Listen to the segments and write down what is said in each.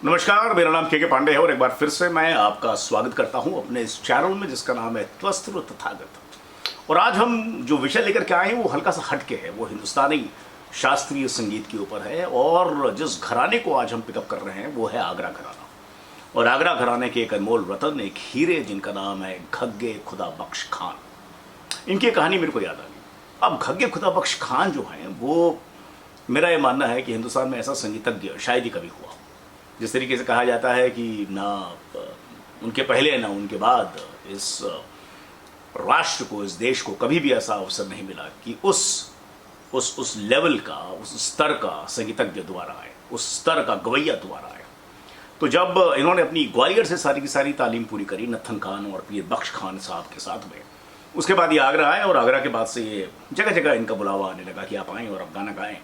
नमस्कार, मेरा नाम के पांडे है और एक बार फिर से मैं आपका स्वागत करता हूं अपने इस चैनल में जिसका नाम है त्वस्त्र तथागत। और आज हम जो विषय लेकर के आए हैं वो हल्का सा हटके है, वो हिंदुस्तानी शास्त्रीय संगीत के ऊपर है। और जिस घराने को आज हम पिकअप कर रहे हैं वो है आगरा घराना। और आगरा घराने के एक अनमोल रतन, एक हीरे जिनका नाम है घग्गे खुदा बख्श खान। इनकी कहानी मेरे को याद आ गई। अब घग्गे खुदा बख्श खान जो हैं वो, मेरा ये मानना है कि हिंदुस्तान में ऐसा संगीतज्ञ शायद ही कभी हुआ। जिस तरीके से कहा जाता है कि ना उनके पहले ना उनके बाद इस राष्ट्र को, इस देश को कभी भी ऐसा अवसर नहीं मिला कि उस लेवल का, उस स्तर का संगीतज्ञ दोबारा आए, उस स्तर का गवैया दोबारा आए। तो जब इन्होंने अपनी ग्वालियर से सारी की सारी तालीम पूरी करी नत्थन खान और पीर बख्श खान साहब के साथ में, उसके बाद ये आगरा आए और आगरा के बाद से ये जगह जगह इनका बुलावा आने लगा कि आप आएँ और आप गाना गाएँ।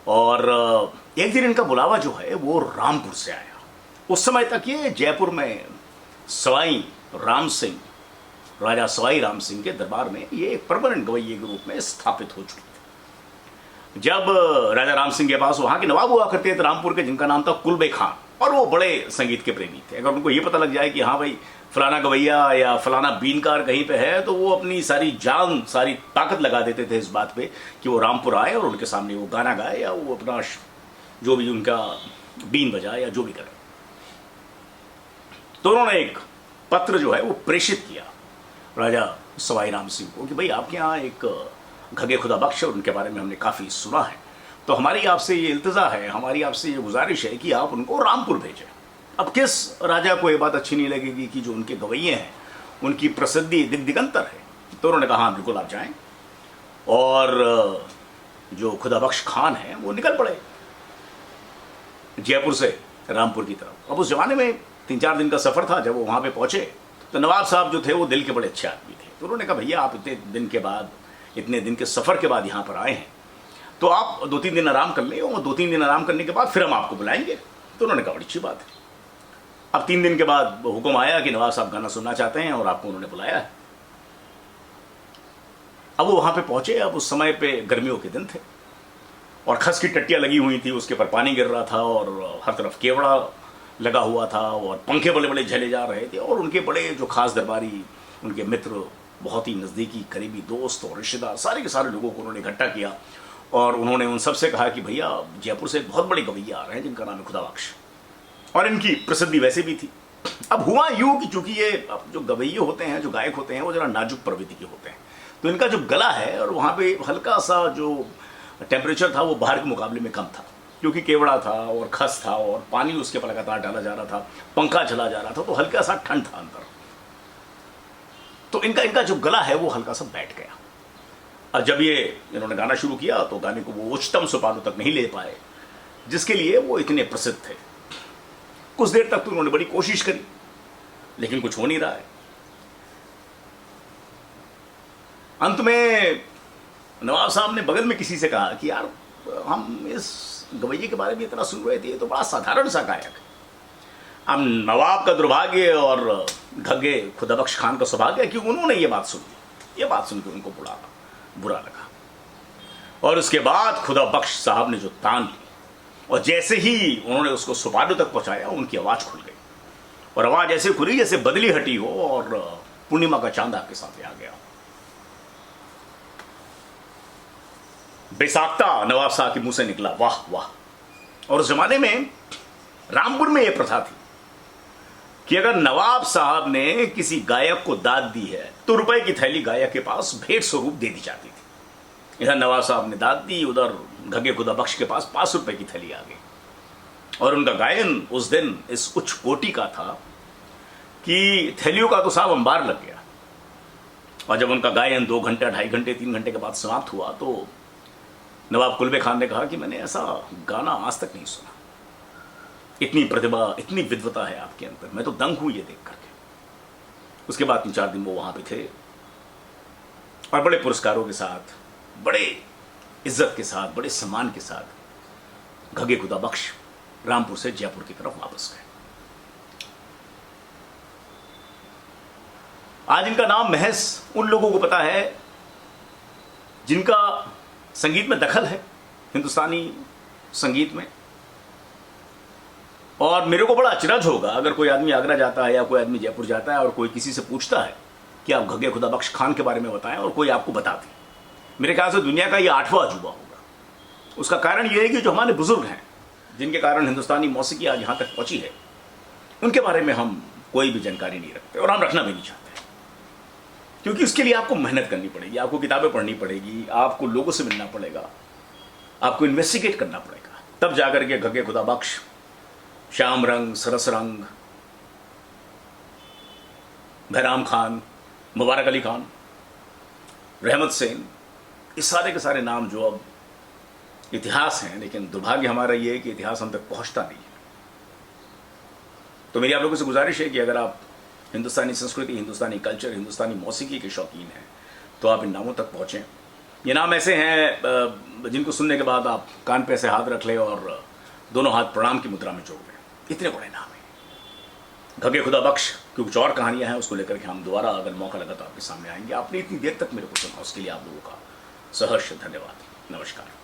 और एक दिन इनका बुलावा जो है वो रामपुर से आया। उस समय तक ये जयपुर में सवाई राम सिंह, राजा सवाई राम सिंह के दरबार में ये एक परमानेंट गवैये के रूप में स्थापित हो चुकी थी। जब राजा राम सिंह के पास वहाँ के नवाब हुआ करते थे रामपुर के, जिनका नाम था कुलबे खान, और वो बड़े संगीत के प्रेमी थे। अगर उनको ये पता लग जाए कि हाँ भाई फलाना गवैया या फलाना बीनकार कहीं पे है, तो वो अपनी सारी जान, सारी ताकत लगा देते थे इस बात पे कि वो रामपुर आए और उनके सामने वो गाना गाए या वो अपना जो भी उनका बीन बजाए या जो भी करे। तो उन्होंने एक पत्र जो है वो प्रेषित किया राजा सवाई राम सिंह को कि भाई आपके यहाँ एक घगे खुदा बख्श, और उनके बारे में हमने काफ़ी सुना है, तो हमारी आपसे ये इल्तजा है, हमारी आपसे ये गुजारिश है कि आप उनको रामपुर भेजें। अब किस राजा को ये बात अच्छी नहीं लगेगी कि जो उनके गवैये हैं उनकी प्रसिद्धि दिगंतर है। तो उन्होंने कहा हाँ बिल्कुल आप जाएं। और जो खुदा बख्श खान है वो निकल पड़े जयपुर से रामपुर की तरफ। अब उस जमाने में 3-4 दिन का सफ़र था। जब वो वहाँ पे पहुँचे तो नवाब साहब जो थे वो दिल के बड़े अच्छे आदमी थे। तो उन्होंने कहा भैया आप इतने दिन के बाद, इतने दिन के सफ़र के बाद यहाँ पर आए हैं, तो आप 2-3 दिन आराम कर लें और 2-3 दिन आराम करने के बाद फिर हम आपको बुलाएंगे। तो उन्होंने कहा बड़ी अच्छी बात है। अब 3 दिन के बाद हुक्म आया कि नवाब साहब गाना सुनना चाहते हैं और आपको उन्होंने बुलाया है। अब वो वहाँ पे पहुँचे। अब उस समय पे गर्मियों के दिन थे और खस की टट्टियाँ लगी हुई थी, उसके ऊपर पानी गिर रहा था और हर तरफ केवड़ा लगा हुआ था और पंखे बड़े बड़े झले जा रहे थे। और उनके बड़े जो खास दरबारी, उनके मित्र, बहुत ही नज़दीकी करीबी दोस्त और रिश्तेदार, सारे के सारे लोगों को उन्होंने इकट्ठा किया और उन्होंने उन सबसे कहा कि भैया जयपुर से एक बहुत बड़े गवैया आ रहे हैं जिनका नाम है खुदा बख्श, और इनकी प्रसिद्धि वैसे भी थी। अब हुआ यूँ कि चूंकि ये जो गवैये होते हैं, जो गायक होते हैं, वो जरा नाजुक प्रवृत्ति के होते हैं, तो इनका जो गला है और वहाँ पे हल्का सा जो टेम्परेचर था वो बाहर के मुकाबले में कम था, क्योंकि केवड़ा था और खस था और पानी उसके पर लगातार डाला जा रहा था, पंखा चला जा रहा था, तो हल्का सा ठंड था अंदर। तो इनका जो गला है वो हल्का सा बैठ गया। और जब ये इन्होंने गाना शुरू किया तो गाने को वो उच्चतम सोपानों तक नहीं ले पाए जिसके लिए वो इतने प्रसिद्ध थे। कुछ देर तक तो उन्होंने बड़ी कोशिश करी लेकिन कुछ हो नहीं रहा है। अंत में नवाब साहब ने बगल में किसी से कहा कि यार हम इस गवैये के बारे में इतना सुन रहे थे, ये तो बड़ा साधारण सा गायक है। अब नवाब का दुर्भाग्य और घग्गे खुदा बख्श खान का सौभाग्य कि उन्होंने ये बात सुन ली। ये बात सुन के उनको बुरा लगा और उसके बाद खुदा बख्श साहब ने जो तान ली और जैसे ही उन्होंने उसको सोपानों तक पहुंचाया, उनकी आवाज़ खुल गई। और आवाज़ ऐसे खुली जैसे बदली हटी हो और पूर्णिमा का चांद आपके सामने आ गया। बेसाख्ता नवाब साहब के मुंह से निकला वाह वाह। और उस जमाने में रामपुर में यह प्रथा थी कि अगर नवाब साहब ने किसी गायक को दाद दी है तो रुपए की थैली गायक के पास भेंट स्वरूप दे दी जाती थी। इधर नवाब साहब ने दाद दी, उधर घगे खुदा बख्श के पास 5 रुपए की थैली आ गई। और उनका गायन उस दिन इस उच्च कोटि का था कि थैलियों का तो साहब अंबार लग गया। और जब उनका गायन 2 घंटे, 2.5 घंटे, 3 घंटे के बाद समाप्त हुआ तो नवाब कुलबे खान ने कहा कि मैंने ऐसा गाना आज तक नहीं सुना। इतनी प्रतिभा, इतनी विद्वता है आपके अंदर, मैं तो दंग हूं ये देख करके। उसके बाद 3-4 दिन वो वहां पे थे और बड़े पुरस्कारों के साथ, बड़े इज्जत के साथ, बड़े सम्मान के साथ घगे खुदा बख्श रामपुर से जयपुर की तरफ वापस गए। आज इनका नाम महज उन लोगों को पता है जिनका संगीत में दखल है, हिंदुस्तानी संगीत में। और मेरे को बड़ा अचरज होगा अगर कोई आदमी आगरा जाता है या कोई आदमी जयपुर जाता है और कोई किसी से पूछता है कि आप घगे खुदा बख्श खान के बारे में बताएं और कोई आपको बता दे। मेरे ख्याल से दुनिया का ये 8वां अजूबा होगा। उसका कारण ये है कि जो हमारे बुजुर्ग हैं, जिनके कारण हिंदुस्तानी मौसीकी आज यहाँ तक पहुंची है, उनके बारे में हम कोई भी जानकारी नहीं रखते और हम रखना भी नहीं चाहते। क्योंकि उसके लिए आपको मेहनत करनी पड़ेगी, आपको किताबें पढ़नी पड़ेगी, आपको लोगों से मिलना पड़ेगा, आपको इन्वेस्टिगेट करना पड़ेगा, तब जाकर के घगे खुदा बख्श, श्याम रंग, सरस रंग, बहराम खान, मुबारक अली खान, रहमत सेन, इस सारे के सारे नाम जो अब इतिहास हैं, लेकिन दुर्भाग्य हमारा ये है कि इतिहास हम तक पहुंचता नहीं है। तो मेरी आप लोगों से गुजारिश है कि अगर आप हिंदुस्तानी संस्कृति, हिंदुस्तानी कल्चर, हिंदुस्तानी मौसीकी के शौकीन हैं तो आप इन नामों तक पहुँचें। ये नाम ऐसे हैं जिनको सुनने के बाद आप कान पे ऐसे हाथ रख लें और दोनों हाथ प्रणाम की मुद्रा में जोड़ लें। इतने बड़े नाम हैं। घगे खुदा बख्श की कुछ और कहानियाँ हैं, उसको लेकर के हम दोबारा अगर मौका लगा तो आपके सामने आएंगे। आपने इतनी देर तक मेरे को सुना, उसके लिए आप लोगों का सहर्ष धन्यवाद। नमस्कार।